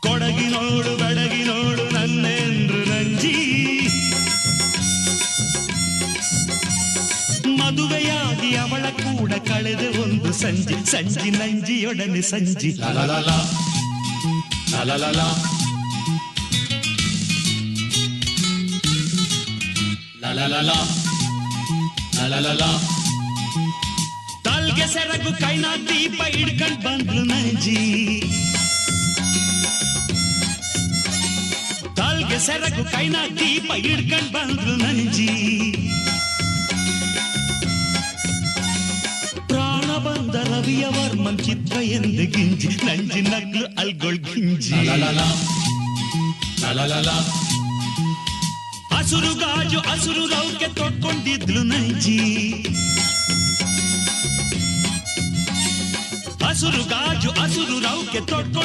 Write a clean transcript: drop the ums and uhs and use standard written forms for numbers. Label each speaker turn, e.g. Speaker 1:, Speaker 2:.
Speaker 1: ಕೊಡಗಿನೋಡು ಬೆಡಗಿನೋಡು ನನ್ನೆಂದ್ರು ನಂಜಿ ಮದುವೆಯಾಗಿ ಅವಳ ಕೂಡ ಕಳೆದ ಒಂದು ಸಂಜೆ ಸಂಜಿ ನಂಜಿಯೊಡನೆ ಸಂಜಿ ಲಲಲಲ ಲಲಲಲ ಲಲಲಲ ಲಲಲಲ ತಲ್ಗೆ ಸೆರಗು ಕೈನ ದೀಪ ಹಿಡ್ಕೊಂಡ್ ಬಂದ್ಲು ನಂಜಿ ತಲ್ಗೆ ಸೆರಗು ಕೈನ ದೀಪ ಹಿಡ್ಕೊಂಡ್ ಬಂದ್ಲು ನಂಜಿ ಪ್ರಾಣ ಬಂದ ರವಿಯ ವರ್ಮನ್ ಚಿತ್ರ ಎಂದು ಗಿಂಜಿ ನಂಜಿ ನಗ್ಲು ಅಲ್ಗೊಳ್ ಗಿಂಜಿ ಹಸುರು ಗಾಜು ಹಸುರು ರೌಕೆ ತೊಟ್ಕೊಂಡಿದ್ಲು ನಂಜಿ ಹಸುರು ಗಾಜು ಹಸುರು ರೌಕೆ ತೊಟ್ಕೊಂಡು